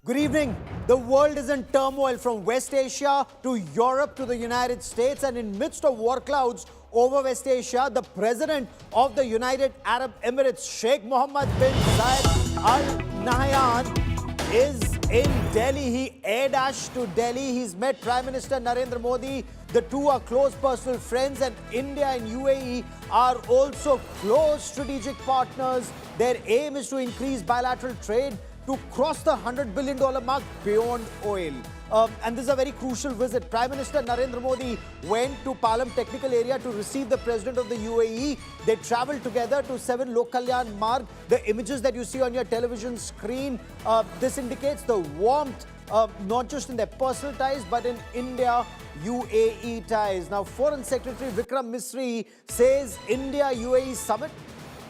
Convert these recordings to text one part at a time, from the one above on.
Good evening. The world is in turmoil from West Asia to Europe to the United States, and in midst of war clouds over West Asia, the President of the United Arab Emirates, Sheikh Mohammed bin Zayed Al Nahyan, is in Delhi. He air dashed to Delhi. He's met Prime Minister Narendra Modi. The two are close personal friends, and India and UAE are also close strategic partners. Their aim is to increase bilateral trade to cross the $100 billion mark beyond oil. And this is a very crucial visit. Prime Minister Narendra Modi went to Palam Technical Area to receive the President of the UAE. They travelled together to 7 Lok Kalyan Marg. The images that you see on your television screen, this indicates the warmth, not just in their personal ties, but in India-UAE ties. Now, Foreign Secretary Vikram Misri says India-UAE summit,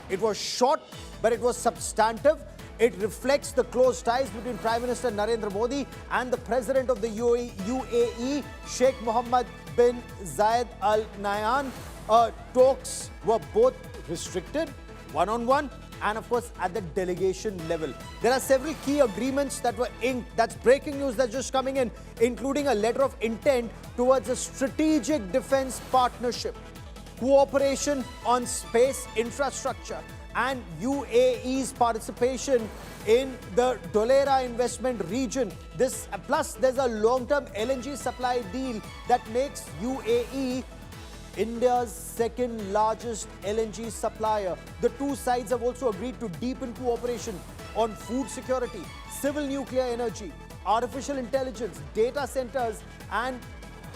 it was short, but it was substantive. It reflects the close ties between Prime Minister Narendra Modi and the President of the UAE, Sheikh Mohammed bin Zayed Al Nahyan. Talks were both restricted, one-on-one, and of course at the delegation level. There are several key agreements that were inked. That's breaking news that's just coming in, including a letter of intent towards a strategic defense partnership, cooperation on space infrastructure, and UAE's participation in the Dolera investment region. Plus, there's a long-term LNG supply deal that makes UAE India's second largest LNG supplier. The two sides have also agreed to deepen cooperation on food security, civil nuclear energy, artificial intelligence, data centers, and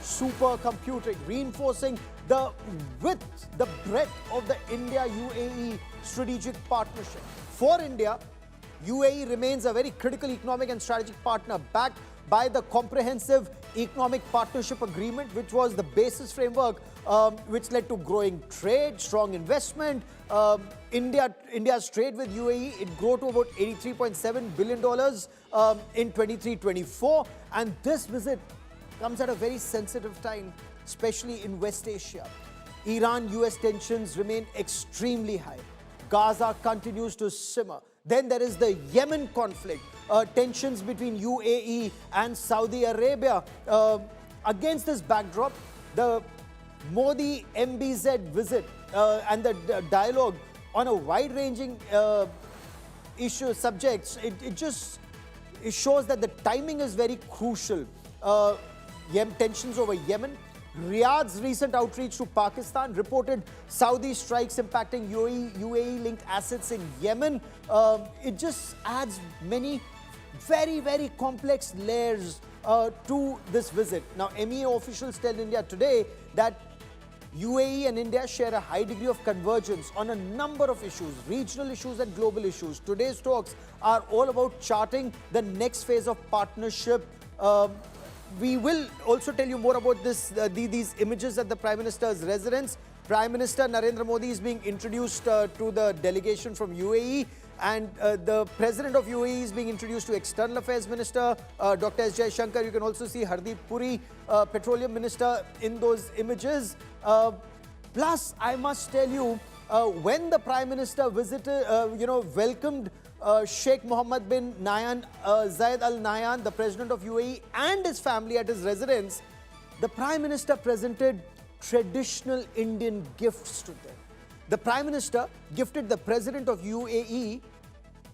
supercomputing, reinforcing the width, the breadth of the India-UAE strategic partnership. For India, UAE remains a very critical economic and strategic partner, backed by the Comprehensive Economic Partnership Agreement, which was the basis framework which led to growing trade, strong investment. India's trade with UAE, it grew to about $83.7 billion in 23-24, and this visit comes at a very sensitive time, especially in West Asia. Iran-US tensions remain extremely high. Gaza continues to simmer. Then there is the Yemen conflict, tensions between UAE and Saudi Arabia. Against this backdrop, the Modi MBZ visit and the dialogue on a wide-ranging subjects, it shows that the timing is very crucial. Tensions over Yemen. Riyadh's recent outreach to Pakistan reported Saudi strikes impacting UAE-linked assets in Yemen. It just adds many very, very complex layers to this visit. Now, MEA officials tell India today that UAE and India share a high degree of convergence on a number of issues, regional issues and global issues. Today's talks are all about charting the next phase of partnership. We will also tell you more about these images at the Prime Minister's residence. Prime Minister Narendra Modi is being introduced to the delegation from UAE, and the President of UAE is being introduced to External Affairs Minister, Dr. S. Jaishankar. You can also see Hardeep Puri, Petroleum Minister, in those images. Plus, I must tell you, when the Prime Minister visited, welcomed Sheikh Mohammed bin Zayed Al Nahyan, the President of UAE, and his family at his residence, the Prime Minister presented traditional Indian gifts to them. The Prime Minister gifted the President of UAE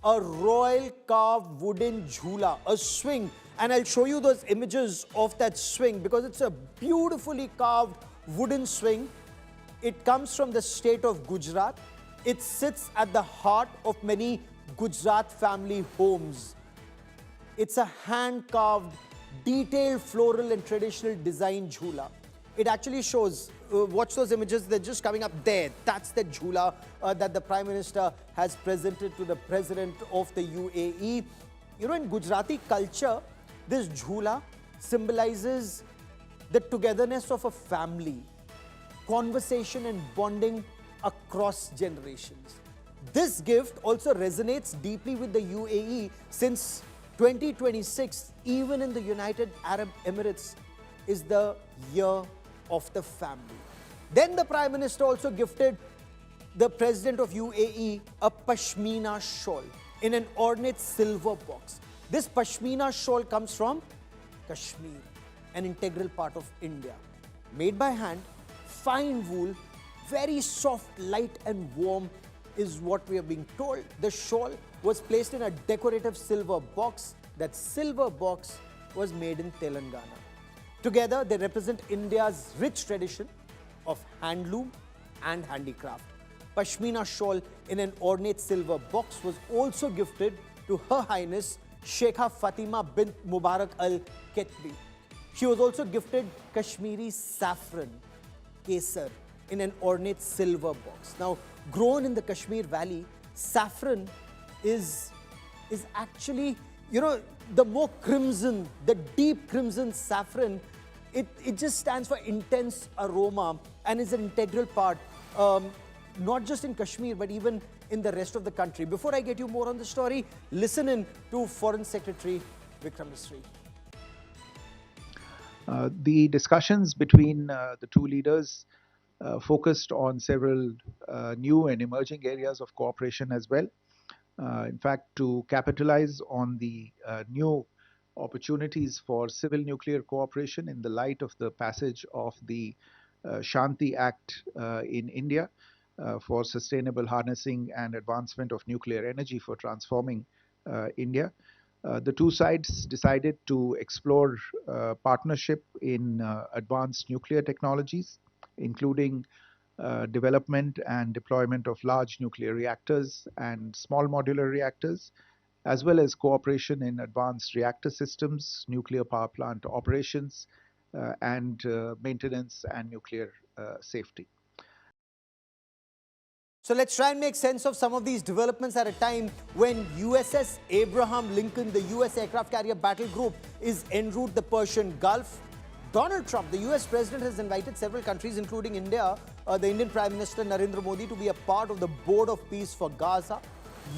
a royal carved wooden jhula, a swing, and I'll show you those images of that swing because it's a beautifully carved wooden swing. It comes from the state of Gujarat. It sits at the heart of many Gujarat family homes. It's a hand-carved, detailed floral and traditional design jhula. It actually shows, watch those images, they're just coming up there. That's the jhula that the Prime Minister has presented to the President of the UAE. You know, in Gujarati culture, this jhula symbolizes the togetherness of a family, conversation and bonding across generations. This gift also resonates deeply with the UAE since 2026, even in the United Arab Emirates, is the year of the family. Then the Prime Minister also gifted the President of UAE a Pashmina shawl in an ornate silver box. This Pashmina shawl comes from Kashmir, an integral part of India. Made by hand, fine wool, very soft, light and warm is what we are being told. The shawl was placed in a decorative silver box. That silver box was made in Telangana. Together, they represent India's rich tradition of handloom and handicraft. Pashmina shawl in an ornate silver box was also gifted to Her Highness Sheikha Fatima bint Mubarak Al Ketbi. She was also gifted Kashmiri saffron, kesar, in an ornate silver box. Now, grown in the Kashmir Valley, saffron is actually, you know, the more crimson, the deep crimson saffron, it just stands for intense aroma and is an integral part, not just in Kashmir, but even in the rest of the country. Before I get you more on the story, listen in to Foreign Secretary Vikram Misri. The discussions between the two leaders focused on several new and emerging areas of cooperation as well. In fact, to capitalize on the new opportunities for civil nuclear cooperation in the light of the passage of the Shanti Act in India for sustainable harnessing and advancement of nuclear energy for transforming India. The two sides decided to explore partnership in advanced nuclear technologies, including development and deployment of large nuclear reactors and small modular reactors, as well as cooperation in advanced reactor systems, nuclear power plant operations, and maintenance and nuclear safety. So let's try and make sense of some of these developments at a time when USS Abraham Lincoln, the US aircraft carrier battle group, is en route the Persian Gulf. Donald Trump, the US president, has invited several countries, including India, the Indian Prime Minister Narendra Modi, to be a part of the Board of Peace for Gaza.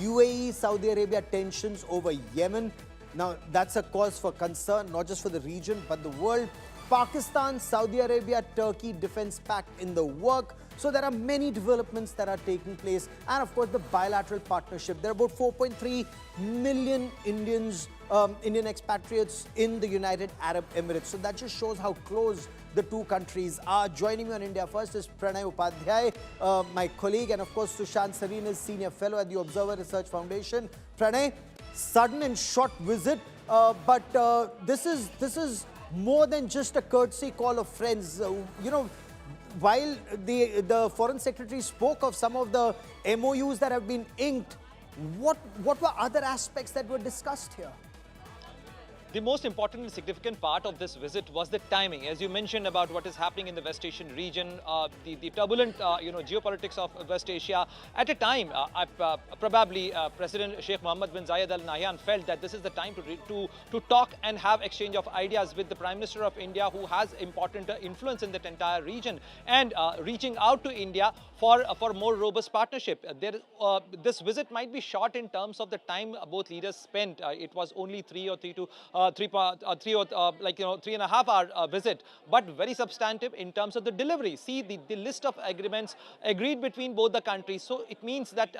UAE, Saudi Arabia tensions over Yemen. Now, that's a cause for concern, not just for the region, but the world. Pakistan, Saudi Arabia, Turkey defense pact in the work. So there are many developments that are taking place. And of course, the bilateral partnership. There are about 4.3 million Indians, Indian expatriates in the United Arab Emirates. So that just shows how close the two countries are. Joining me on India First is Pranay Upadhyay, my colleague, and of course Sushant. Sareen is Senior Fellow at the Observer Research Foundation. Pranay, sudden and short visit, but this is more than just a courtesy call of friends. You know, while the Foreign Secretary spoke of some of the MOUs that have been inked, what were other aspects that were discussed here? The most important and significant part of this visit was the timing. As you mentioned about what is happening in the West Asian region, the turbulent, geopolitics of West Asia. At a time, probably President Sheikh Mohammed bin Zayed Al Nahyan felt that this is the time to talk and have exchange of ideas with the Prime Minister of India, who has important influence in that entire region, and reaching out to India for more robust partnership. This visit might be short in terms of the time both leaders spent. It was only 3.5 hour visit, but very substantive in terms of the delivery. See the list of agreements agreed between both the countries. So it means that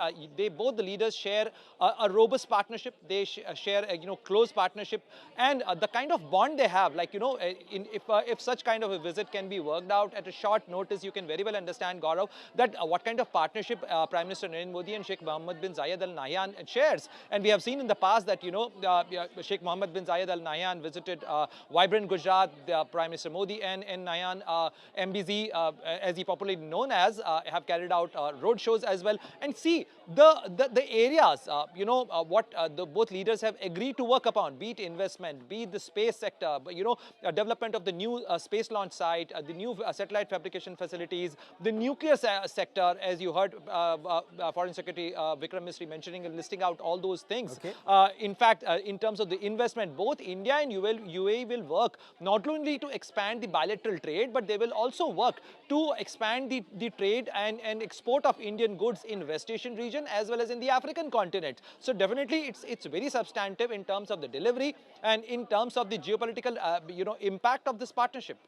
both the leaders share a robust partnership. They share a close partnership, and the kind of bond they have. If such kind of a visit can be worked out at a short notice, you can very well understand, Gaurav, that what kind of partnership Prime Minister Narendra Modi and Sheikh Mohammed bin Zayed Al Nahyan shares. And we have seen in the past that Sheikh Mohammed bin Zayed Al Nahyan visited vibrant Gujarat. Prime Minister Modi and Nahyan, MBZ, as he popularly known as, have carried out road shows as well. And see the areas, what the both leaders have agreed to work upon, be it investment, be it the space sector, development of the new space launch site, the new satellite fabrication facilities, the nuclear sector, as you heard Foreign Secretary Vikram Misri mentioning and listing out all those things. Okay. In fact, in terms of the investment, both India and UAE will work not only to expand the bilateral trade, but they will also work to expand the trade and export of Indian goods in West Asian region as well as in the African continent. So definitely it's very substantive in terms of the delivery and in terms of the geopolitical impact of this partnership.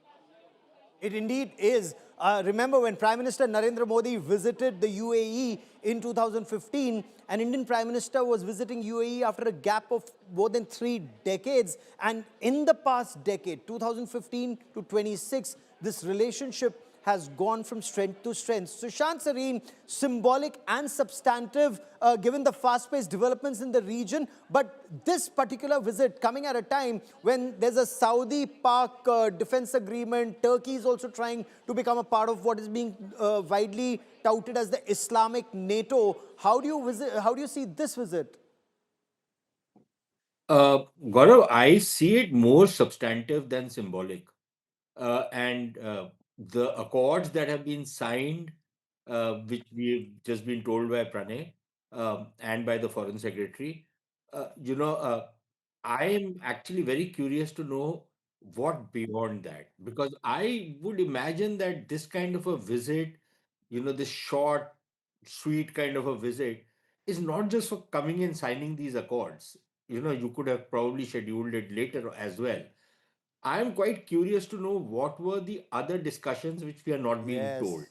It indeed is. Remember when Prime Minister Narendra Modi visited the UAE in 2015, an Indian Prime Minister was visiting UAE after a gap of more than 3 decades. And in the past decade, 2015 to 26, this relationship has gone from strength to strength. Sushant, Sareen, symbolic and substantive given the fast-paced developments in the region. But this particular visit coming at a time when there's a Saudi-Pak defense agreement, Turkey is also trying to become a part of what is being widely touted as the Islamic NATO. How do you see this visit? Gaurav, I see it more substantive than symbolic. And the accords that have been signed, which we've just been told by Pranay and by the Foreign Secretary, you know, I am actually very curious to know what beyond that, because I would imagine that this kind of a visit, this short, sweet kind of a visit, is not just for coming and signing these accords. You could have probably scheduled it later as well. I am quite curious to know what were the other discussions which we are not being told. Yes.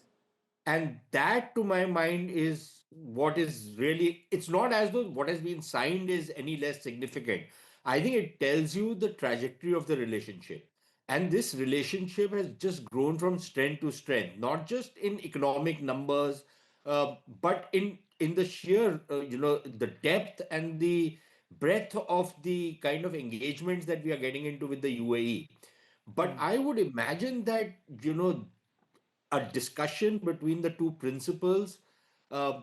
And that, to my mind, is what is really, it's not as though what has been signed is any less significant. I think it tells you the trajectory of the relationship. And this relationship has just grown from strength to strength, not just in economic numbers, but in the sheer, the depth and the breadth of the kind of engagements that we are getting into with the UAE. But I would imagine that, a discussion between the two principals uh,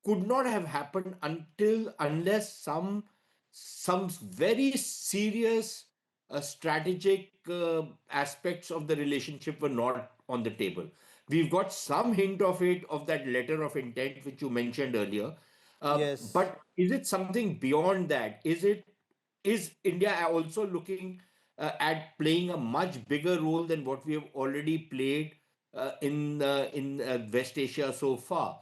could not have happened unless some very serious strategic aspects of the relationship were not on the table. We've got some hint of it, of that letter of intent which you mentioned earlier. Yes. But is it something beyond that? Is India also looking at playing a much bigger role than what we have already played in West Asia so far?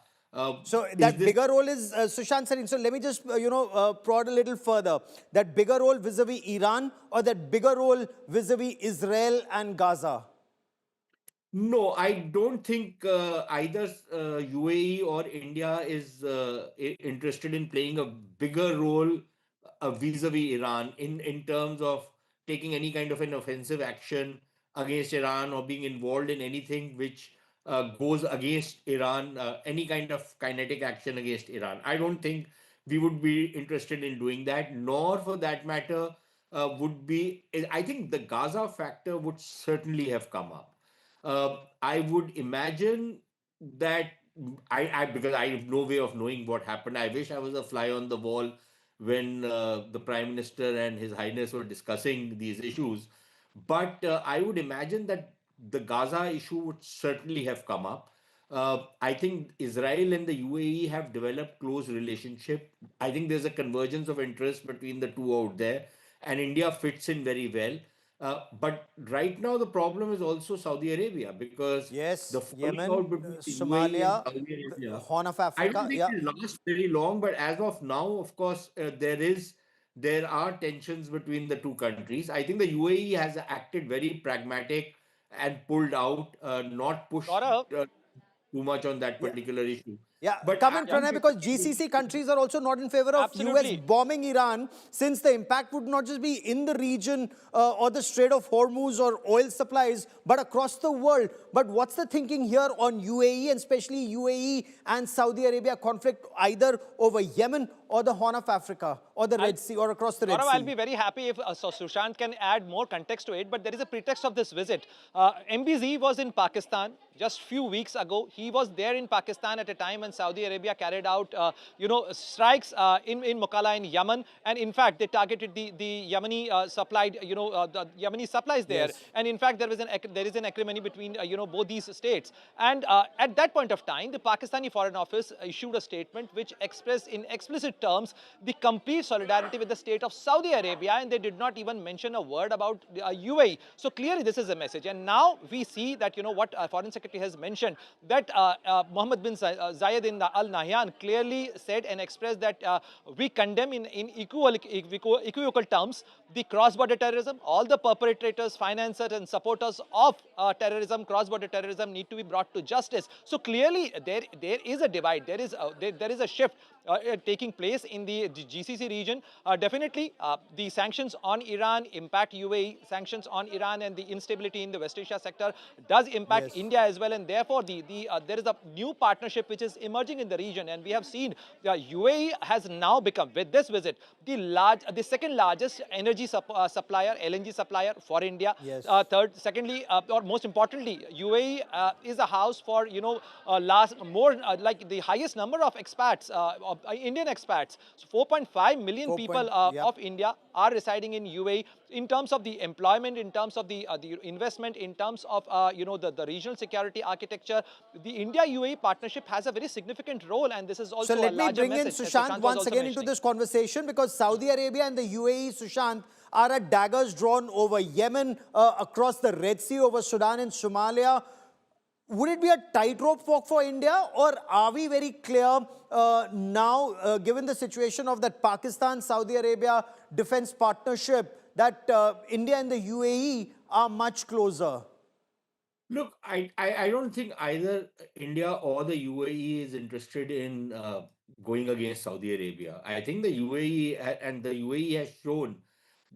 So Is that this bigger role is Sushant Sareen. So let me just prod a little further. That bigger role vis-a-vis Iran, or that bigger role vis-a-vis Israel and Gaza? No, I don't think either UAE or India is interested in playing a bigger role vis-a-vis Iran in terms of taking any kind of an offensive action against Iran or being involved in anything which goes against Iran, any kind of kinetic action against Iran. I don't think we would be interested in doing that, nor for that matter would be. I think the Gaza factor would certainly have come up. I would imagine that because I have no way of knowing what happened. I wish I was a fly on the wall when the Prime Minister and His Highness were discussing these issues. But I would imagine that the Gaza issue would certainly have come up. I think Israel and the UAE have developed close relationship. I think there's a convergence of interest between the two out there, and India fits in very well. But right now, the problem is also Saudi Arabia, because the Yes. falling Yemen, out between the UAE and Somalia, Saudi the Arabia, Horn of I don't Africa. think Yeah. it will last very long. But as of now, of course, there are tensions between the two countries. I think the UAE has acted very pragmatic and pulled out, not pushed Gaurav, too much on that Yeah. particular issue. Yeah, But come in, I yeah, am Pranay, because basically GCC countries are also not in favor of US absolutely. bombing Iran, since the impact would not just be in the region or the Strait of Hormuz or oil supplies, but across the world. But what's the thinking here on UAE, and especially UAE and Saudi Arabia conflict, either over Yemen or the Horn of Africa or the I'll, Red Sea or across the Red Gaurav, I'll Sea? be very happy if Sushant can add more context to it, but there is a pretext of this visit. MBZ was in Pakistan just few weeks ago. He was there in Pakistan at a time when Saudi Arabia carried out, strikes in Mukalla in Yemen, and in fact they targeted the Yemeni supplied, the Yemeni supplies there. Yes. And in fact there is an acrimony between both these states. And at that point of time, the Pakistani Foreign Office issued a statement which expressed in explicit terms the complete solidarity with the state of Saudi Arabia, and they did not even mention a word about UAE. So clearly this is a message. And now we see that what Foreign Secretary Secretary has mentioned that Mohammed bin Zayed in Al Nahyan clearly said and expressed that we condemn in equivocal terms the cross-border terrorism. All the perpetrators, financiers and supporters of terrorism, cross-border terrorism need to be brought to justice. So clearly there is a divide, there is a shift taking place in the GCC region. Definitely the sanctions on Iran impact UAE, sanctions on Iran and the instability in the West Asia sector does impact Yes. India as well, and therefore there is a new partnership which is emerging in the region, and we have seen UAE has now become, with this visit, the second largest energy supplier, LNG supplier for India. Yes. Secondly, or most importantly, UAE is a house for like the highest number of expats, of Indian expats. So 4.5 million 4 people yep. of India are residing in UAE. In terms of the employment, in terms of the investment, in terms of the regional security architecture, the India-UAE partnership has a very significant role, and this is So also a let me larger bring in message, as Sushant Sushant was once also again into mentioning. this conversation, because Saudi Arabia and the UAE, Sushant, are at daggers drawn over Yemen, across the Red Sea, over Sudan and Somalia. Would it be a tightrope walk for India, or are we very clear now, given the situation of that Pakistan-Saudi Arabia defense partnership, that India and the UAE are much closer? Look, I don't think either India or the UAE is interested in going against Saudi Arabia. I think the UAE and the UAE has shown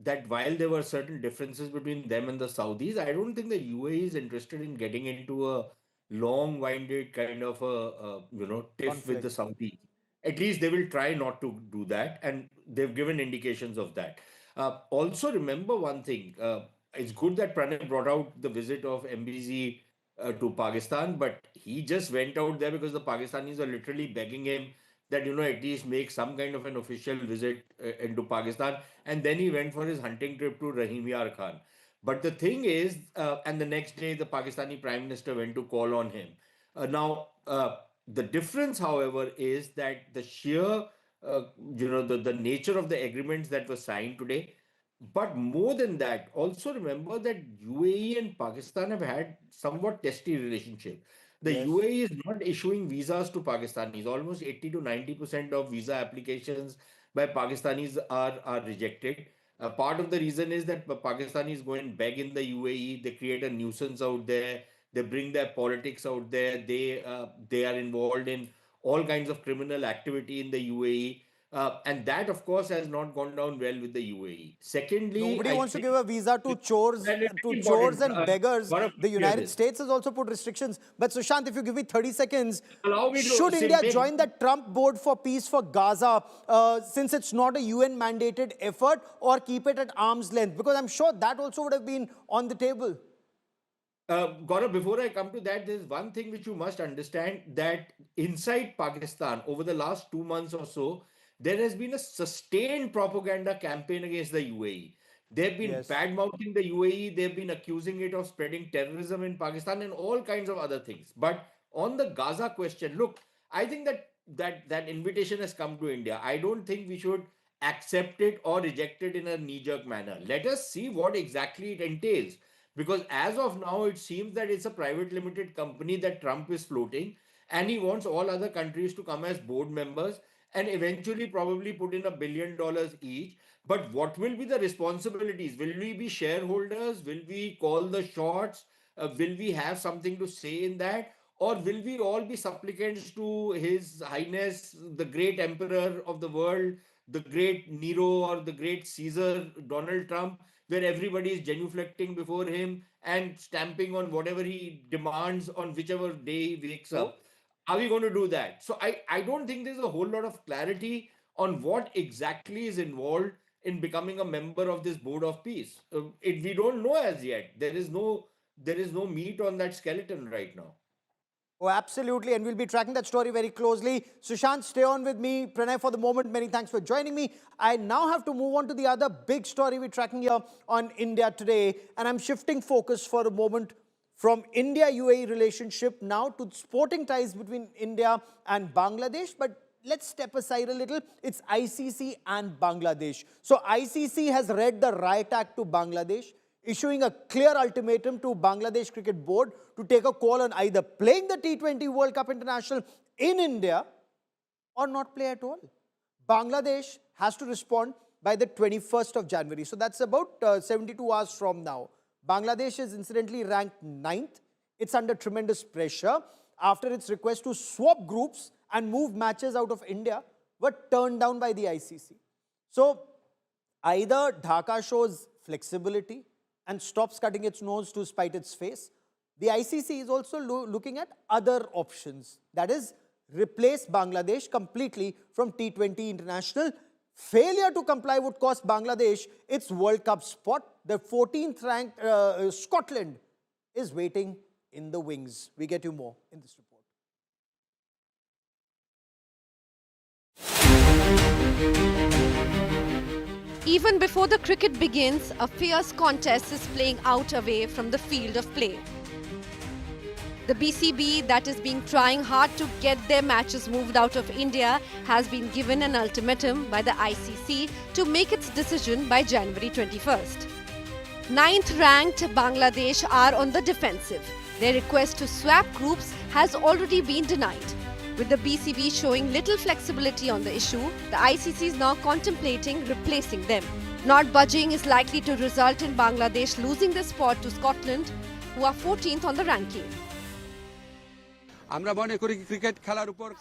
that while there were certain differences between them and the Saudis, I don't think the UAE is interested in getting into a long-winded kind of a tiff with the Conflict. Saudis. At least they will try not to do that, and they've given indications of that. Also, remember one thing. It's good that Pranay brought out the visit of MBZ to Pakistan, but he just went out there because the Pakistanis are literally begging him that, at least make some kind of an official visit into Pakistan. And then he went for his hunting trip to Rahim Yar Khan. But the thing is, and the next day, the Pakistani Prime Minister went to call on him. The difference, however, is that the sheer, the nature of the agreements that were signed today. But more than that, also remember that UAE and Pakistan have had somewhat testy relationship. The Yes. UAE is not issuing visas to Pakistanis. Almost 80 to 90% of visa applications by Pakistanis are rejected. Part of the reason is that Pakistanis go and beg in the UAE. They create a nuisance out there. They bring their politics out there. They are involved in all kinds of criminal activity in the UAE. And that, of course, has not gone down well with the UAE. Secondly, Nobody I wants to think give a visa to chores, that is to very chores important. and beggars. Gaurav, The clear United this. States has also put restrictions. But Sushant, if you give me 30 seconds, Allow me to should India make join the Trump Board for Peace for Gaza, since it's not a UN mandated effort, or keep it at arm's length? Because I'm sure that also would have been on the table. Gaurav, before I come to that, there's one thing which you must understand, that inside Pakistan, over the last 2 months or so, there has been a sustained propaganda campaign against the UAE. They've been Yes. bad mouthing the UAE, they've been accusing it of spreading terrorism in Pakistan and all kinds of other things. But on the Gaza question, look, I think that invitation has come to India. I don't think we should accept it or reject it in a knee-jerk manner. Let us see what exactly it entails. Because as of now, it seems that it's a private limited company that Trump is floating, and he wants all other countries to come as board members and eventually probably put in $1 billion each. But what will be the responsibilities? Will we be shareholders? Will we call the shots? Will we have something to say in that? Or will we all be supplicants to His Highness, the great emperor of the world, the great Nero or the great Caesar, Donald Trump, where everybody is genuflecting before him and stamping on whatever he demands on whichever day he wakes Oh, up? Are we going to do that? So I don't think there's a whole lot of clarity on what exactly is involved in becoming a member of this board of peace. We don't know as yet. There is no meat on that skeleton right now. oh, absolutely. And we'll be tracking that story very closely. Sushant, stay on with me. Pranay, for the moment, many thanks for joining me. I now have to move on to the other big story we're tracking here on India Today. And I'm shifting focus for a moment from India-UAE relationship now to sporting ties between India and Bangladesh. But let's step aside a little. It's ICC and Bangladesh. So ICC has read the riot act to Bangladesh. issuing a clear ultimatum to Bangladesh Cricket Board to take a call on either playing the T20 World Cup International in India or not play at all. Bangladesh has to respond by the 21st of January. So that's about 72 hours from now. Bangladesh is incidentally ranked 9th. It's under tremendous pressure after its request to swap groups and move matches out of India were turned down by the ICC. So either Dhaka shows flexibility and stops cutting its nose to spite its face. The ICC is also looking at other options. That is, replace Bangladesh completely from T20 International. Failure to comply would cost Bangladesh its World Cup spot. The 14th ranked Scotland is waiting in the wings. We get you more in this report. Even before the cricket begins, a fierce contest is playing out away from the field of play. The BCB, that is being trying hard to get their matches moved out of India, has been given an ultimatum by the ICC to make its decision by January 21st. 9th ranked Bangladesh are on the defensive. Their request to swap groups has already been denied. With the BCB showing little flexibility on the issue, the ICC is now contemplating replacing them. Not budging is likely to result in Bangladesh losing the spot to Scotland, who are 14th on the ranking.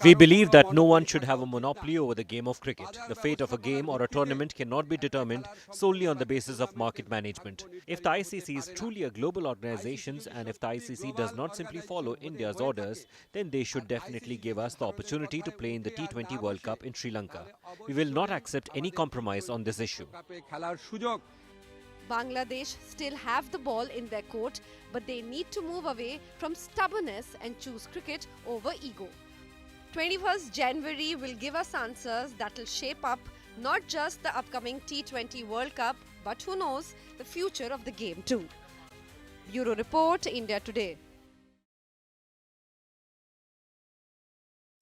We believe that no one should have a monopoly over the game of cricket. The fate of a game or a tournament cannot be determined solely on the basis of market management. If the ICC is truly a global organization and if the ICC does not simply follow India's orders, then they should definitely give us the opportunity to play in the T20 World Cup in Sri Lanka. We will not accept any compromise on this issue. Bangladesh still have the ball in their court, but they need to move away from stubbornness and choose cricket over ego. 21st January will give us answers that will shape up not just the upcoming T20 World Cup, but who knows, the future of the game too. Bureau Report, India Today.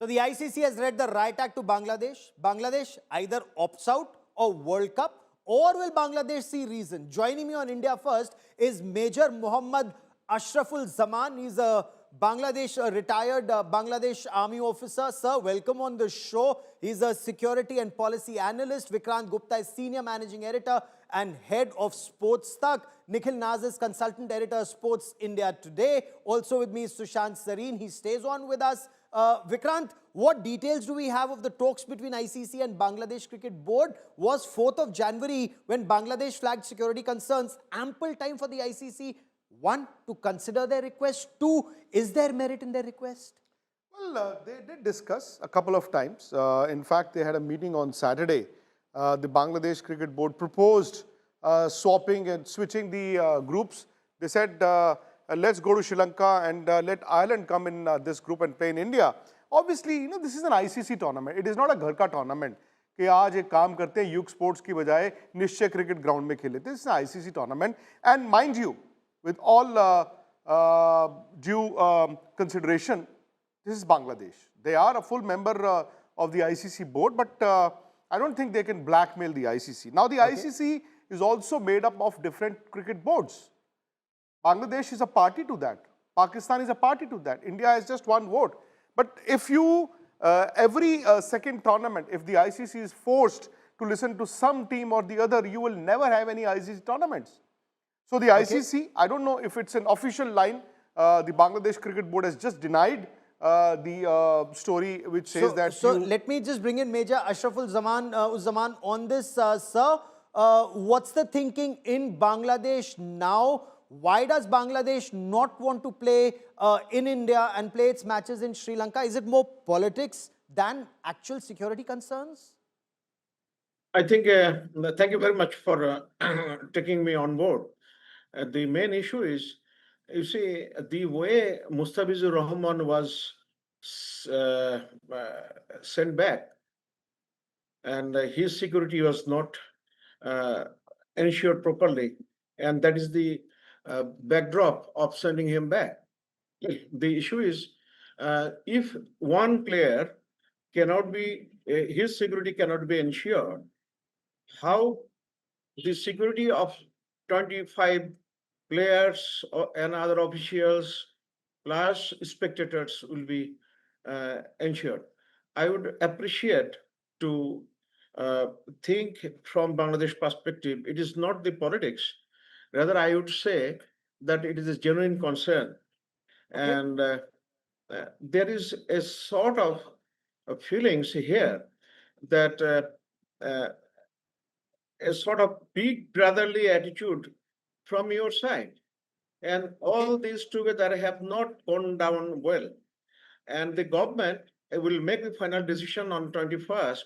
So the ICC has read the right act to Bangladesh. Bangladesh either opts out of World Cup, or will Bangladesh see reason? Joining me on India First is Major Mohammed Ashraful Zaman. He's a retired Bangladesh Army officer. Sir, welcome on the show. He's a security and policy analyst. Vikrant Gupta is senior managing editor and head of Sports Tak. Nikhil Naz is consultant editor, Sports India Today. Also with me is Sushant Sareen. He stays on with us. Vikrant, what details do we have of the talks between ICC and Bangladesh Cricket Board? Was 4th of January when Bangladesh flagged security concerns ample time for the ICC, one, to consider their request, two, is there merit in their request? Well, they did discuss a couple of times. In fact, they had a meeting on Saturday. The Bangladesh Cricket Board proposed swapping and switching the groups. They said, let's go to Sri Lanka and let Ireland come in this group and play in India. Obviously, you know, this is an ICC tournament. It is not a घर का tournament. कि आज एक काम करते हैं युग sports की बजाय निश्चय क्रिकेट ग्राउंड में खेले. This is an ICC tournament. And mind you, with all due consideration, this is Bangladesh. They are a full member of the ICC board, but I don't think they can blackmail the ICC. Now, the ICC is also made up of different cricket boards. Bangladesh is a party to that. Pakistan is a party to that. India has just one vote. But if you, every second tournament, if the ICC is forced to listen to some team or the other, you will never have any ICC tournaments. So the ICC, I don't know if it's an official line, the Bangladesh Cricket Board has just denied the story which says that... So let me just bring in Major Ashraful Zaman on this, sir. What's the thinking in Bangladesh now? Why does Bangladesh not want to play in India and play its matches in Sri Lanka? Is it more politics than actual security concerns? I think, thank you very much for taking me on board. The main issue is, you see, the way Mustafizur Rahman was sent back and his security was not ensured properly. And that is the backdrop of sending him back. The issue is, if one player cannot be, his security cannot be ensured, how the security of 25 players and other officials plus spectators will be ensured. I would appreciate to uh, think from Bangladesh perspective. It is not the politics. Rather, I would say that it is a genuine concern, Okay. and there is a sort of feelings here that a sort of big brotherly attitude from your side. And all these together have not gone down well. And the government will make the final decision on 21st.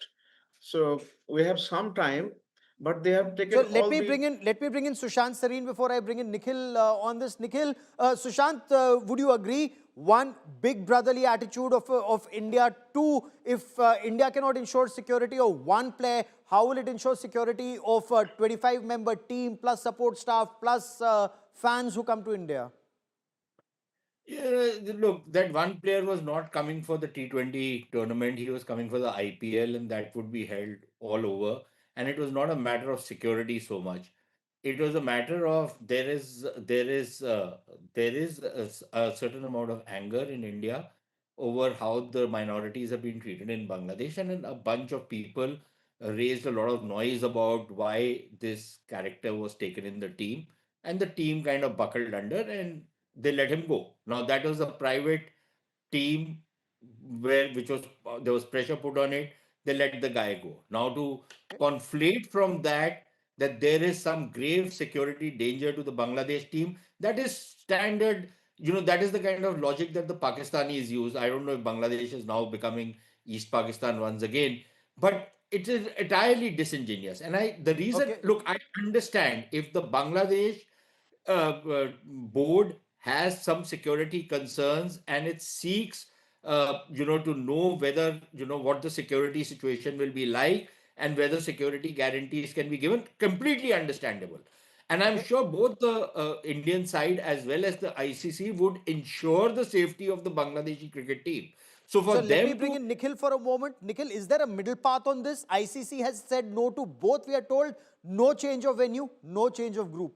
So we have some time, but they have taken So all the let me bring in Sushant, Sareen, before I bring in Nikhil on this. Nikhil, Sushant, would you agree? One, big brotherly attitude of India. Two, if India cannot ensure security of one player, how will it ensure security of a 25-member team plus support staff plus fans who come to India? Yeah, look, that one player was not coming for the T20 tournament. He was coming for the IPL, and that would be held all over. And it was not a matter of security so much. It was a matter of there is a certain amount of anger in India over how the minorities have been treated in Bangladesh, and then a bunch of people raised a lot of noise about why this character was taken in the team, and the team kind of buckled under and they let him go. Now that was a private team where which was there was pressure put on it. They let the guy go. Now to conflate from that there is some grave security danger to the Bangladesh team, that is standard. That is the kind of logic that the Pakistanis use. I don't know if Bangladesh is now becoming East Pakistan once again, but it is entirely disingenuous. And the reason, Okay. look, I understand if the Bangladesh board has some security concerns and it seeks to know whether what the security situation will be like and whether security guarantees can be given. Completely understandable. And I'm Okay. sure both the Indian side as well as the ICC would ensure the safety of the Bangladeshi cricket team. So for So let me them bring to in Nikhil for a moment. Nikhil, is there a middle path on this? ICC has said no to both. We are told no change of venue, no change of group.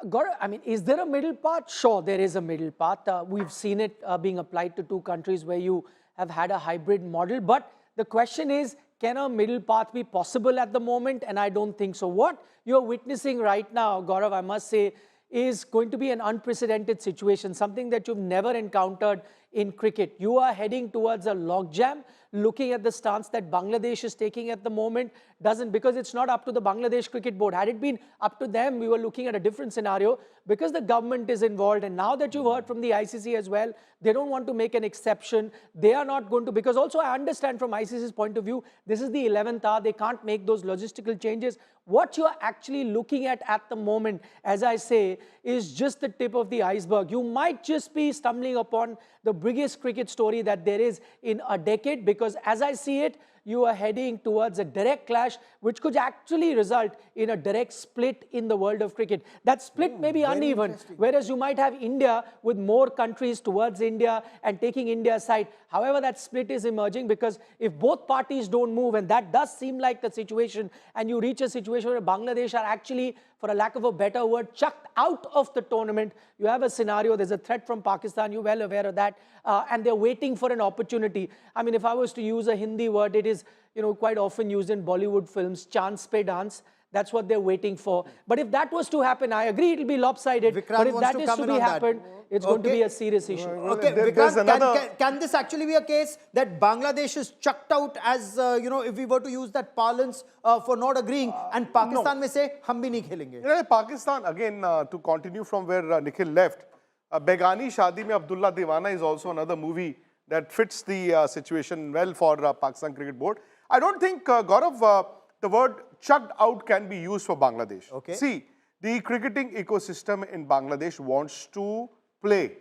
Gaurav, I mean, is there a middle path? Sure, there is a middle path. We've seen it being applied to two countries where you have had a hybrid model. But the question is, can a middle path be possible at the moment? And I don't think so. What you're witnessing right now, Gaurav, I must say, is going to be an unprecedented situation, something that you've never encountered in cricket. You are heading towards a logjam. Looking at the stance that Bangladesh is taking at the moment doesn't, because it's not up to the Bangladesh Cricket Board. Had it been up to them, we were looking at a different scenario, because the government is involved. And now that you've heard from the ICC as well, they don't want to make an exception. They are not going to, because also I understand from ICC's point of view, this is the 11th hour. They can't make those logistical changes. What you're actually looking at the moment, as I say, is just the tip of the iceberg. You might just be stumbling upon the biggest cricket story that there is in a decade, because as I see it, you are heading towards a direct clash, which could actually result in a direct split in the world of cricket. That split may be uneven, whereas you might have India with more countries towards India and taking India's side. However, that split is emerging, because if both parties don't move, and that does seem like the situation, and you reach a situation where Bangladesh are actually, for a lack of a better word, chucked out of the tournament, you have a scenario, there's a threat from Pakistan, you're well aware of that, and they're waiting for an opportunity. I mean, if I was to use a Hindi word, it is, quite often used in Bollywood films, chance pe dance. That's what they're waiting for. But if that was to happen, I agree it'll be lopsided. Vikrant But if wants that to is come to in be on that. happened, it's going to be a serious issue. Okay, there's Vikrant, another- can this actually be a case that Bangladesh is chucked out as, if we were to use that parlance for not agreeing, and Pakistan may say, hum bhi nahi khelenge. Pakistan, again, to continue from where Nikhil left, Begani Shadi Mein Abdullah Diwana is also another movie that fits the situation well for Pakistan Cricket Board. I don't think, Gaurav, the word chucked out can be used for Bangladesh. Okay. See, the cricketing ecosystem in Bangladesh wants to play.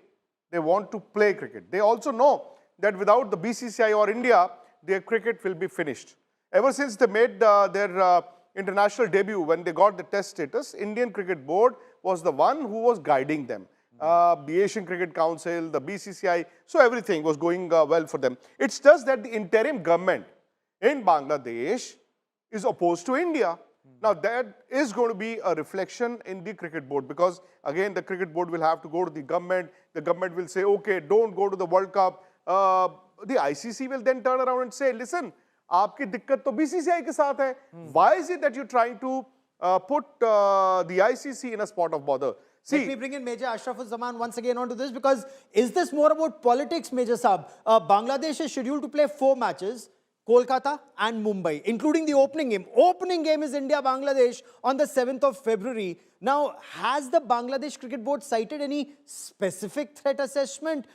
They want to play cricket. They also know that without the BCCI or India, their cricket will be finished. Ever since they made their international debut, when they got the test status, Indian Cricket Board was the one who was guiding them. The Asian Cricket Council, the BCCI, so everything was going well for them. It's just that the interim government in Bangladesh is opposed to India. Now, that is going to be a reflection in the cricket board, because again, the cricket board will have to go to the government. The government will say, okay, don't go to the World Cup. The ICC will then turn around and say, listen, aapki dikkat to BCCI ke saath hai. Why is it that you're trying to put the ICC in a spot of bother? Let me bring in Major Ashraful Zaman once again onto this, because is this more about politics, Major Saab? Bangladesh is scheduled to play 4 matches, Kolkata and Mumbai, including the opening game. Opening game is India-Bangladesh on the 7th of February. Now, has the Bangladesh Cricket Board cited any specific threat assessment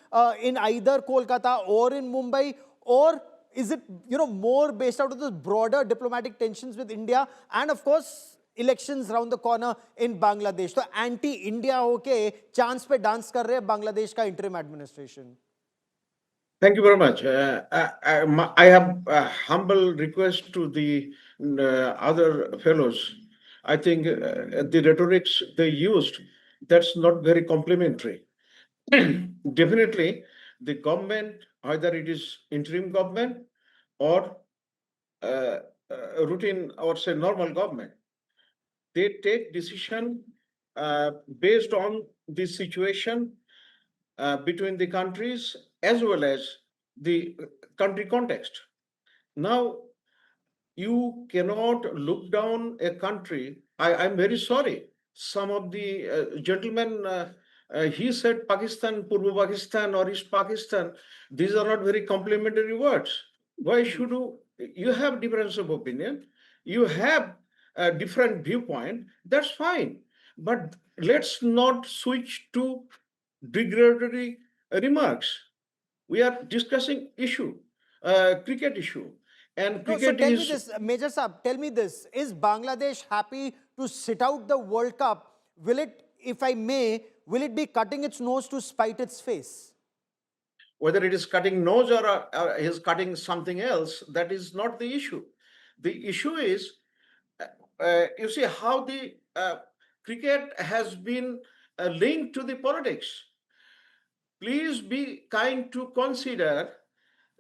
in either Kolkata or in Mumbai? Or is it, more based out of the broader diplomatic tensions with India and, of course, elections round the corner in Bangladesh? So, anti-India hoke chance pe dance kar rahe Bangladesh ka interim administration. Thank you very much. I have a humble request to the other fellows. I think the rhetorics they used, that's not very complimentary. Definitely, the government, either it is interim government or routine or say normal government, they take decision based on the situation between the countries as well as the country context. Now, you cannot look down a country. I'm very sorry. Some of the gentlemen, he said Pakistan, Purva Pakistan or East Pakistan. These are not very complimentary words. Why should you have difference of opinion? You have a different viewpoint. That's fine. But let's not switch to derogatory remarks. We are discussing cricket issue. And No, so cricket tell me is... this, Major Saab, tell me this. Is Bangladesh happy to sit out the World Cup? Will it, if I may, will it be cutting its nose to spite its face? Whether it is cutting nose or is cutting something else, that is not the issue. The issue is, you see how the cricket has been linked to the politics. Please be kind to consider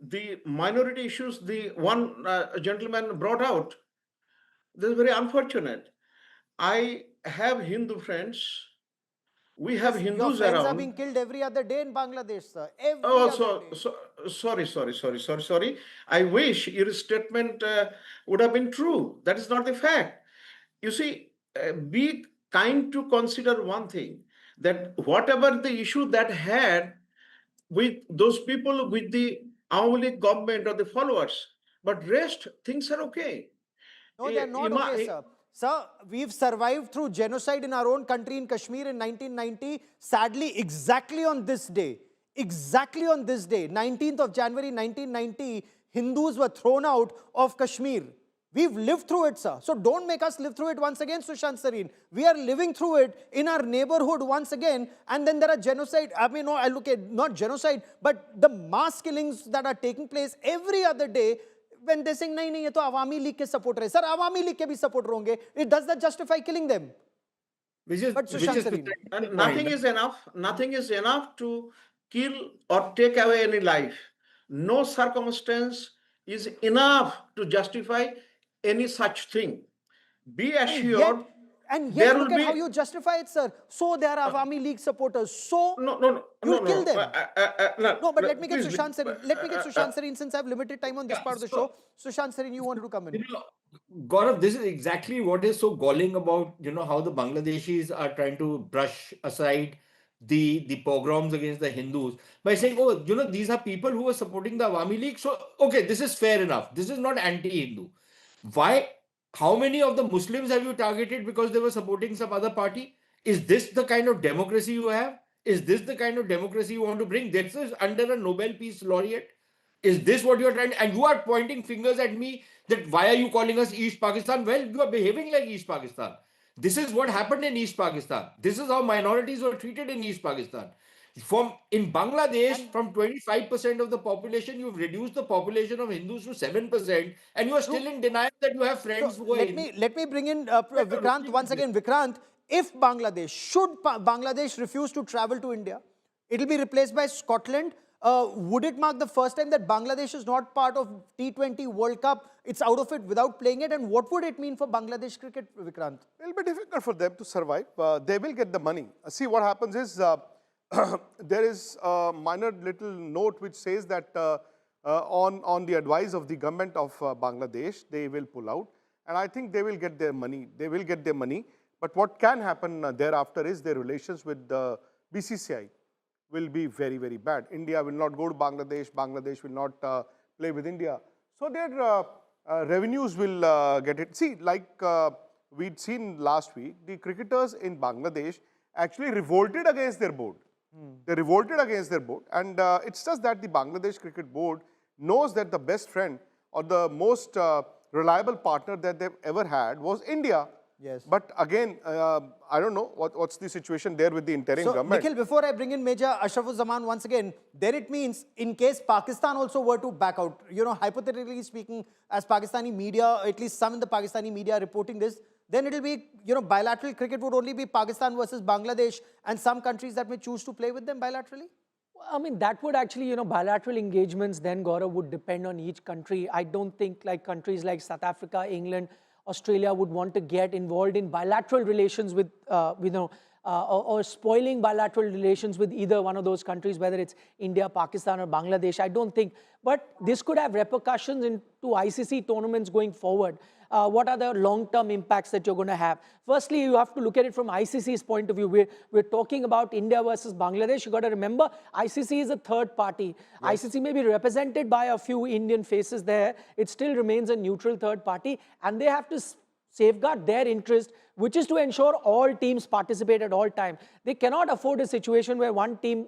the minority issues the one gentleman brought out. This is very unfortunate. I have Hindu friends. We have Yes, Hindus your friends around. are being killed every other day in Bangladesh, sir. Every Oh, other day. sorry. I wish your statement would have been true. That is not the fact. You see, be kind to consider one thing, that whatever the issue that had with those people with the Awami League government or the followers, but rest things are okay. No, they're not okay, sir. Sir, we've survived through genocide in our own country in Kashmir in 1990. Sadly, exactly on this day, 19th of January 1990, Hindus were thrown out of Kashmir. We've lived through it, sir. So don't make us live through it once again, Sushant, Sareen. We are living through it in our neighborhood once again. And then there are genocide. I mean, no, I look at not genocide, but the mass killings that are taking place every other day. When they're saying, nahi, ye to Awami League ke supporter hai. Sir, Awami League ke bhi supporter honge. Does that justify killing them? But Sushant, Sareen. Nothing is enough. Nothing is enough to kill or take away any life. No circumstance is enough to justify any such thing. Be assured. And yet look at how you justify it, sir. So they are Awami League supporters. So you kill them. No, but let me get Sushant Sareen. Let me get Sushant Sareen, since I have limited time on this part of the show. Sushant Sareen, you wanted to come in. Gaurav, this is exactly what is so galling about, how the Bangladeshis are trying to brush aside the pogroms against the Hindus by saying, oh, these are people who are supporting the Awami League. So, okay, this is fair enough. This is not anti-Hindu. Why? How many of the Muslims have you targeted because they were supporting some other party? Is this the kind of democracy you have? Is this the kind of democracy you want to bring? This is under a Nobel Peace Laureate. Is this what you're trying? And you are pointing fingers at me that why are you calling us East Pakistan? Well, you are behaving like East Pakistan. This is what happened in East Pakistan. This is how minorities were treated in East Pakistan. In Bangladesh, from 25% of the population, you've reduced the population of Hindus to 7%, and you are still in denial that you have friends who are let me bring in Vikrant once again. Vikrant, should Bangladesh refuse to travel to India, it will be replaced by Scotland, Would it mark the first time that Bangladesh is not part of T20 World Cup? It's out of it without playing it. And what would it mean for Bangladesh cricket, Vikrant? It will be difficult for them to survive. They will get the money. See, what happens is there is a minor little note which says that on the advice of the government of Bangladesh, they will pull out. And I think they will get their money. They will get their money. But what can happen thereafter is their relations with the BCCI will be very, very bad. India will not go to Bangladesh. Bangladesh will not play with India. So their revenues will get it. See, like we'd seen last week, the cricketers in Bangladesh actually revolted against their board. They revolted against their board. And it's just that the Bangladesh Cricket Board knows that the best friend or the most reliable partner that they've ever had was India. Yes. But again, I don't know what's the situation there with the interim government. Nikhil, before I bring in Major Ashraful Zaman once again, then it means in case Pakistan also were to back out, you know, hypothetically speaking, as Pakistani media, at least some in the Pakistani media are reporting this, then it'll be, you know, bilateral cricket would only be Pakistan versus Bangladesh and some countries that may choose to play with them bilaterally? I mean, that would actually, you know, bilateral engagements then, Gaurav, would depend on each country. I don't think like countries like South Africa, England, Australia would want to get involved in bilateral relations with, or spoiling bilateral relations with either one of those countries, whether it's India, Pakistan or Bangladesh. I don't think. But this could have repercussions into ICC tournaments going forward. What are the long-term impacts that you're going to have? Firstly, you have to look at it from ICC's point of view. We're talking about India versus Bangladesh. You've got to remember, ICC is a third party. Yes. ICC may be represented by a few Indian faces there. It still remains a neutral third party. And they have to safeguard their interest, which is to ensure all teams participate at all time. They cannot afford a situation where one team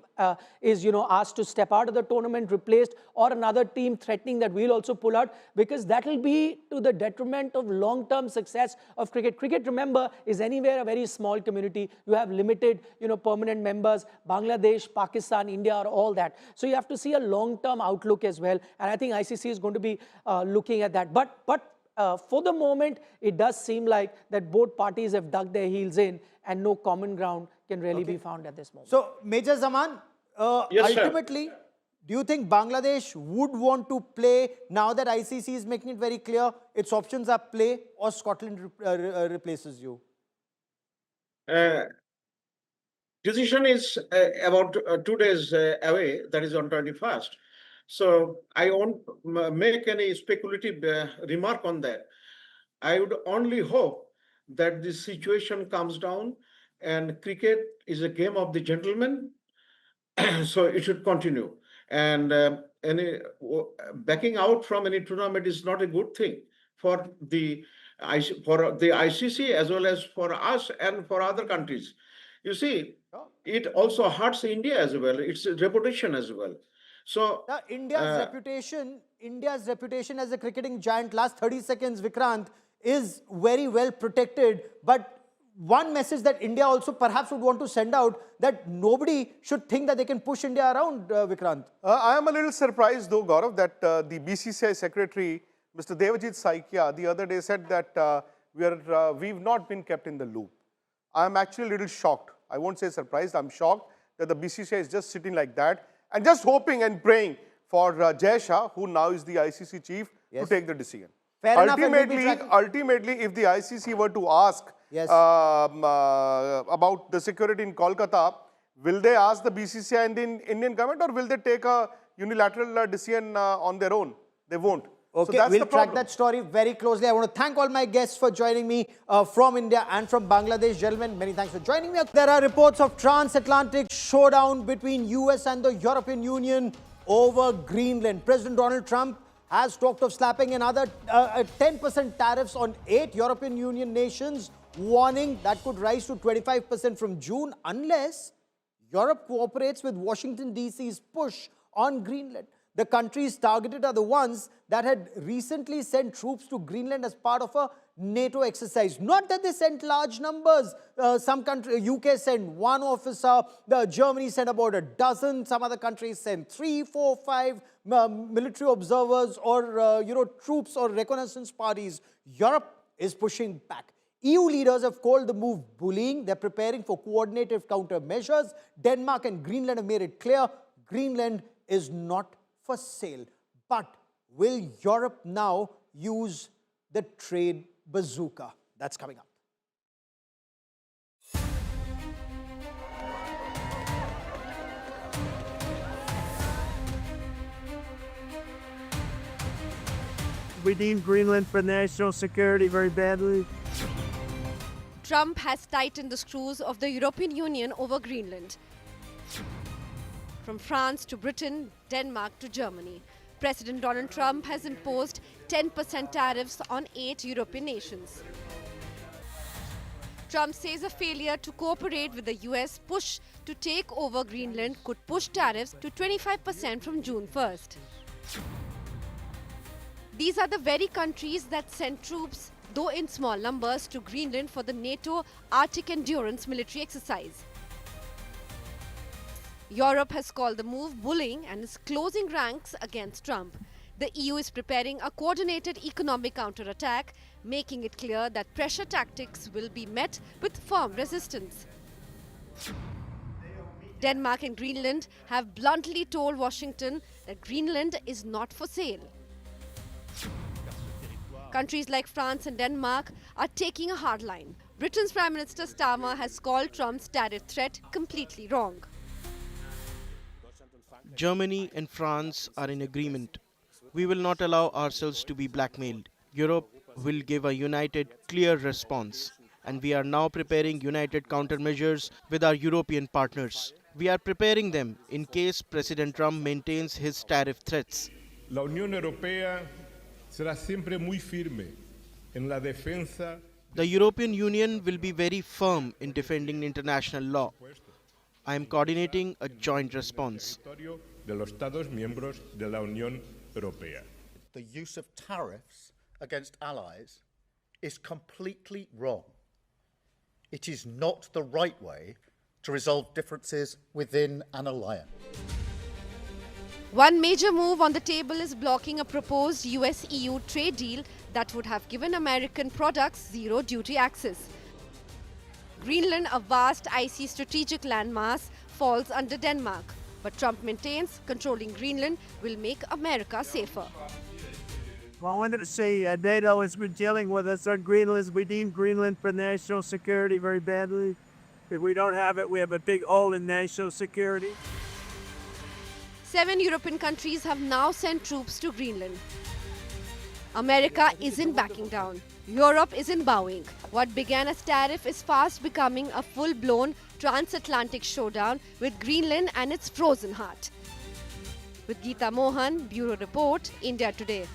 is, you know, asked to step out of the tournament, replaced, or another team threatening that we'll also pull out, because that will be to the detriment of long-term success of cricket. Cricket, remember, is anywhere a very small community. You have limited, you know, permanent members. Bangladesh, Pakistan, India are all that. So you have to see a long-term outlook as well. And I think ICC is going to be looking at that. But for the moment, it does seem like that both parties have dug their heels in and no common ground can really be found at this moment. So, Major Zaman, Yes, ultimately, do you think Bangladesh would want to play now that ICC is making it very clear its options are play or Scotland replaces you? Decision is about 2 days away, that is on 21st. So I won't make any speculative remark on that. I would only hope that this situation comes down, and cricket is a game of the gentleman, so it should continue. And backing out from any tournament is not a good thing for the ICC as well as for us and for other countries. You see, it also hurts India as well, its reputation as well. So now, India's reputation as a cricketing giant, last 30 seconds, Vikrant, is very well protected. But one message that India also perhaps would want to send out, that nobody should think that they can push India around, Vikrant. I am a little surprised though, Gaurav, that the BCCI Secretary, Mr. Devajit Saikia, the other day said that we've not been kept in the loop. I am actually a little shocked. I won't say surprised, I'm shocked that the BCCI is just sitting like that and just hoping and praying for Jai Shah, who now is the ICC chief, to take the decision. Fair enough, ultimately, if the ICC were to ask about the security in Kolkata, will they ask the BCCI and the Indian government, or will they take a unilateral decision on their own? They won't. Okay, so that's we'll track that story very closely. I want to thank all my guests for joining me from India and from Bangladesh. Gentlemen, many thanks for joining me. There are reports of transatlantic showdown between US and the European Union over Greenland. President Donald Trump has talked of slapping another 10% tariffs on 8 European Union nations, warning that could rise to 25% from June unless Europe cooperates with Washington DC's push on Greenland. The countries targeted are the ones that had recently sent troops to Greenland as part of a NATO exercise. Not that they sent large numbers. Some countries, UK sent 1 officer, Germany sent about a dozen, some other countries sent 3, 4, 5 military observers or troops or reconnaissance parties. Europe is pushing back. EU leaders have called the move bullying. They're preparing for coordinated countermeasures. Denmark and Greenland have made it clear Greenland is not for sale. But will Europe now use the trade bazooka? That's coming up. We need Greenland for national security very badly. Trump has tightened the screws of the European Union over Greenland. From France to Britain, Denmark to Germany, President Donald Trump has imposed 10% tariffs on 8 European nations. Trump says a failure to cooperate with the US push to take over Greenland could push tariffs to 25% from June 1st. These are the very countries that sent troops, though in small numbers, to Greenland for the NATO Arctic Endurance military exercise. Europe has called the move bullying and is closing ranks against Trump. The EU is preparing a coordinated economic counterattack, making it clear that pressure tactics will be met with firm resistance. Denmark and Greenland have bluntly told Washington that Greenland is not for sale. Countries like France and Denmark are taking a hard line. Britain's Prime Minister Starmer has called Trump's tariff threat completely wrong. Germany and France are in agreement. We will not allow ourselves to be blackmailed. Europe will give a united, clear response. And we are now preparing united countermeasures with our European partners. We are preparing them in case President Trump maintains his tariff threats. La Unión Europea será siempre muy firme en la defensa. The European Union will be very firm in defending international law. I am coordinating a joint response. De los Estados miembros de la Unión Europea. The use of tariffs against allies is completely wrong. It is not the right way to resolve differences within an alliance. One major move on the table is blocking a proposed US-EU trade deal that would have given American products zero duty access. Greenland, a vast icy strategic landmass, falls under Denmark. But Trump maintains controlling Greenland will make America safer. Well, I wanted to say NATO has been dealing with us on Greenland. We need Greenland for national security very badly. If we don't have it, we have a big hole in national security. 7 European countries have now sent troops to Greenland. America isn't backing down. Europe isn't bowing. What began as tariff is fast becoming a full-blown transatlantic showdown with Greenland and its frozen heart. With Geeta Mohan, Bureau Report, India Today.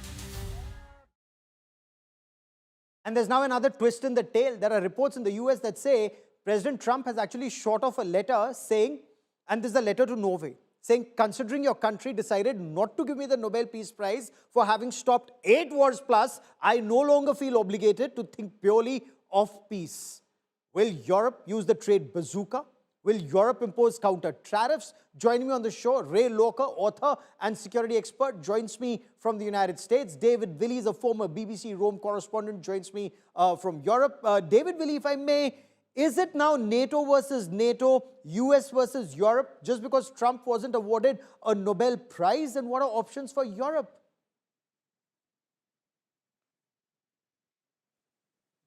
And there's now another twist in the tale. There are reports in the US that say President Trump has actually shot off a letter saying, and this is a letter to Norway, saying, considering your country decided not to give me the Nobel Peace Prize for having stopped 8 wars plus, I no longer feel obligated to think purely of peace. Will Europe use the trade bazooka? Will Europe impose counter tariffs? Joining me on the show, Ray Loker, author and security expert, joins me from the United States. David Willey is a former BBC Rome correspondent, joins me from Europe. David Willey, if I may, is it now NATO versus NATO, US versus Europe, just because Trump wasn't awarded a Nobel Prize? And what are options for Europe?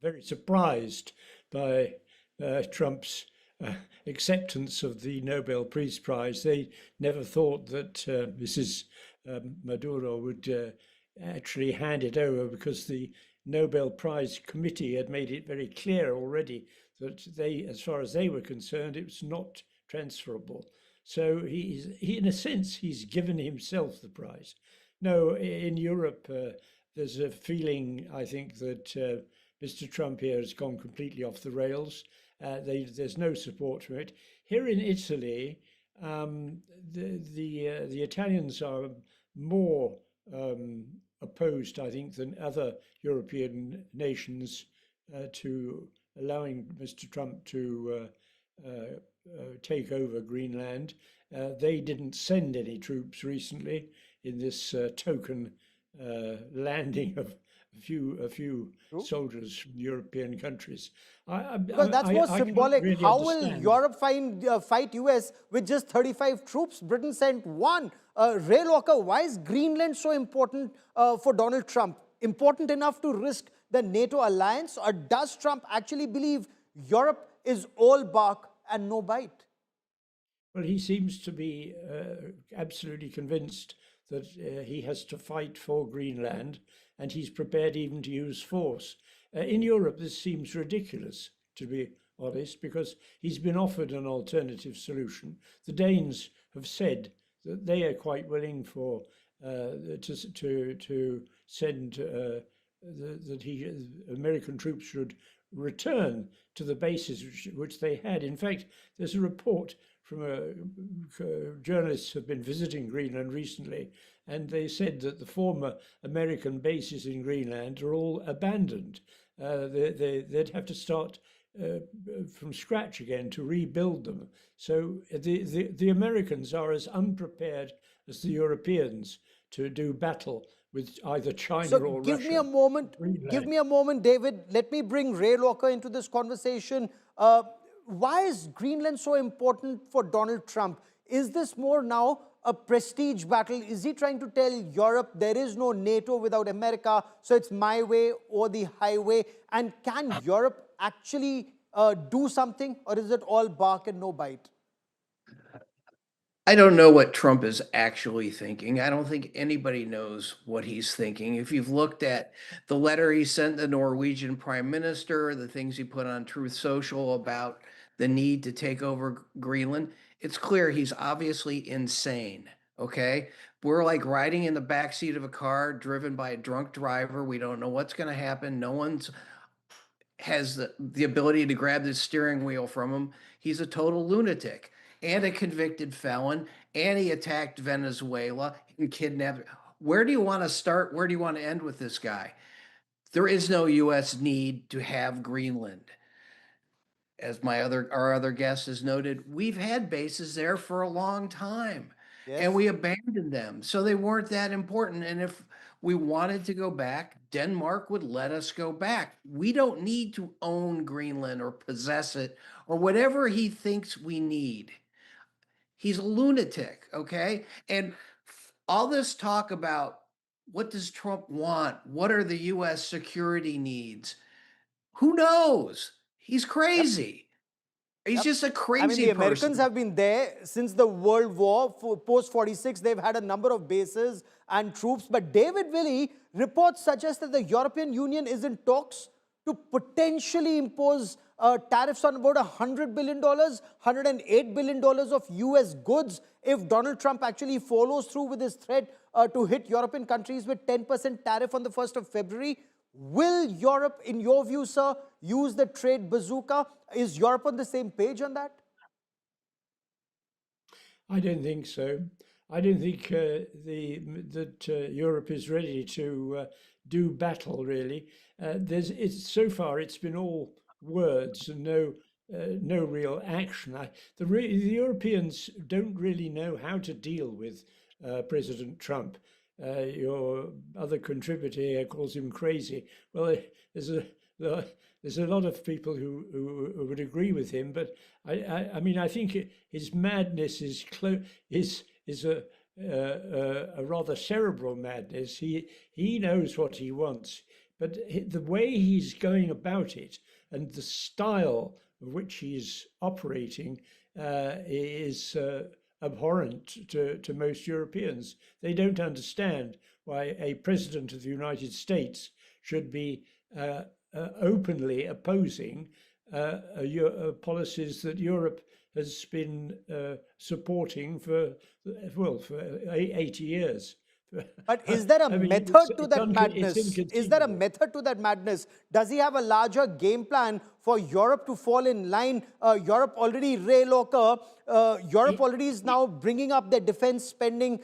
Very surprised by Trump's acceptance of the Nobel Peace Prize. They never thought that Mrs. Maduro would actually hand it over, because the Nobel Prize Committee had made it very clear already that they, as far as they were concerned, it was not transferable. So he in a sense, he's given himself the prize. No, in Europe, there's a feeling, I think, that Mr. Trump here has gone completely off the rails. There's no support for it. Here in Italy, the Italians are more opposed, I think, than other European nations to allowing Mr. Trump to take over Greenland. They didn't send any troops recently in this token landing of a few soldiers from European countries. Because that's more symbolic. Really How will understand. Europe fight US with just 35 troops? Britain sent one. Ray Walker, why is Greenland so important for Donald Trump? Important enough to risk the NATO alliance? Or does Trump actually believe Europe is all bark and no bite? Well, he seems to be absolutely convinced that he has to fight for Greenland, and he's prepared even to use force. In Europe, this seems ridiculous, to be honest, because he's been offered an alternative solution. The Danes have said that they are quite willing for to send American troops should return to the bases which they had. In fact, there's a report from journalists who have been visiting Greenland recently, and they said that the former American bases in Greenland are all abandoned. They'd have to start from scratch again to rebuild them. So the Americans are as unprepared as the Europeans to do battle with either China or Russia. Give me a moment, David. Let me bring Ray Walker into this conversation. Why is Greenland so important for Donald Trump? Is this more now a prestige battle? Is he trying to tell Europe there is no NATO without America, so it's my way or the highway? And can Europe actually do something, or is it all bark and no bite? I don't know what Trump is actually thinking. I don't think anybody knows what he's thinking. If you've looked at the letter he sent the Norwegian Prime Minister, the things he put on Truth Social about the need to take over Greenland, it's clear he's obviously insane, okay? We're like riding in the backseat of a car driven by a drunk driver. We don't know what's going to happen. No one's has the ability to grab the steering wheel from him. He's a total lunatic and a convicted felon, and he attacked Venezuela and kidnapped. Where do you want to start? Where do you want to end with this guy? There is no U.S. need to have Greenland. As our other guest has noted, we've had bases there for a long time, and we abandoned them. So they weren't that important. And if we wanted to go back, Denmark would let us go back. We don't need to own Greenland or possess it or whatever he thinks we need. He's a lunatic, okay? And all this talk about what does Trump want? What are the U.S. security needs? Who knows? He's crazy. He's just a crazy person. The Americans have been there since the World War. Post-46, they've had a number of bases and troops. But David Willey, reports suggest that the European Union is in talks to potentially impose tariffs on about $100 billion, $108 billion of US goods if Donald Trump actually follows through with his threat to hit European countries with 10% tariff on the 1st of February. Will Europe, in your view, sir, use the trade bazooka? Is Europe on the same page on that? I don't think so. I don't think that Europe is ready to do battle, really. So far, it's been all words and no real action. The Europeans don't really know how to deal with President Trump. Your other contributor here calls him crazy. Well, there's a lot of people who would agree with him, but I mean, I think his madness is a rather cerebral madness. He knows what he wants, but the way he's going about it and the style of which he's operating is abhorrent to most Europeans. They don't understand why a president of the United States should be openly opposing policies that Europe has been supporting for 80 years. But is there a method to that madness? Is there a method to that madness? Does he have a larger game plan for Europe to fall in line? Europe already, Europe already is now bringing up their defense spending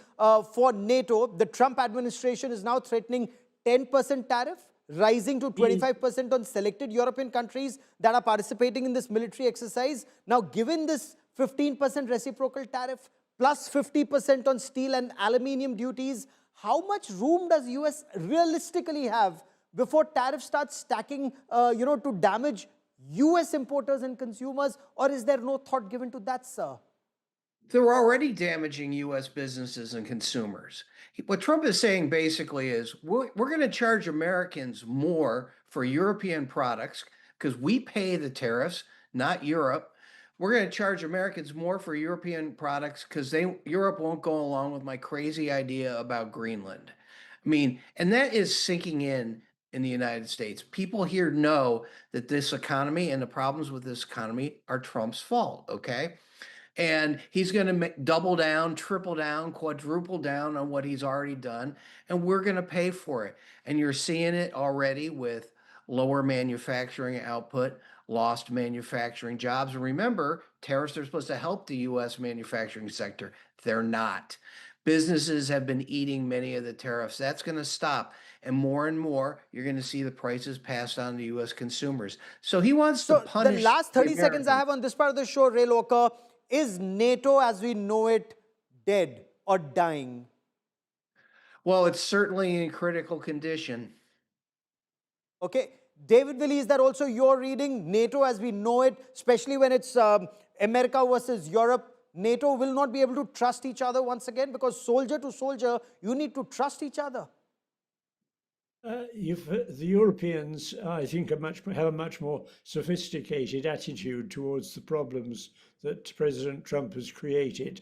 for NATO. The Trump administration is now threatening 10% tariff, rising to 25% on selected European countries that are participating in this military exercise. Now, given this 15% reciprocal tariff, plus 50% on steel and aluminium duties, how much room does US realistically have before tariffs start stacking, to damage US importers and consumers? Or is there no thought given to that, sir? They're already damaging US businesses and consumers. What Trump is saying basically is we're going to charge Americans more for European products because we pay the tariffs, not Europe. We're going to charge Americans more for European products because Europe won't go along with my crazy idea about Greenland. I mean, and that is sinking in the United States. People here know that this economy and the problems with this economy are Trump's fault, okay? And he's going to double down, triple down, quadruple down on what he's already done, and we're going to pay for it. And you're seeing it already with lower manufacturing output, lost manufacturing jobs. And remember, tariffs are supposed to help the U.S. manufacturing sector. They're not. Businesses have been eating many of the tariffs. That's going to stop. And more, you're going to see the prices passed on to U.S. consumers. So he wants to punish the last 30 seconds I Americans. have on this part of the show, Ray Loka, is NATO as we know it dead or dying? Well, it's certainly in critical condition. Okay. David Willey, is that also your reading? NATO as we know it, especially when it's America versus Europe, NATO will not be able to trust each other once again, because soldier to soldier, you need to trust each other. The Europeans, I think, have a much more sophisticated attitude towards the problems that President Trump has created.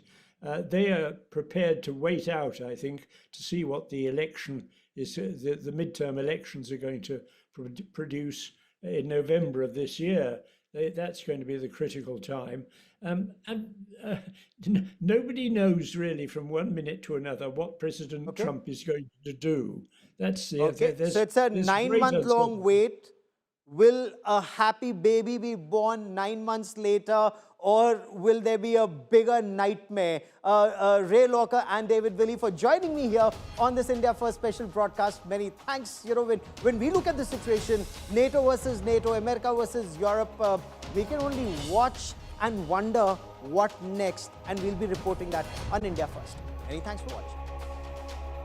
They are prepared to wait out, I think, to see what the election is, the midterm elections are going to produce in November of this year. That's going to be the critical time. Nobody knows really from one minute to another what President Trump is going to do. That's the So it's a 9-month-long wait. Will a happy baby be born 9 months later, or will there be a bigger nightmare? Ray Loka and David Willey for joining me here on this India First special broadcast. Many thanks. When we look at the situation, NATO versus NATO, America versus Europe, we can only watch and wonder what next, and we'll be reporting that on India First. Many thanks for watching.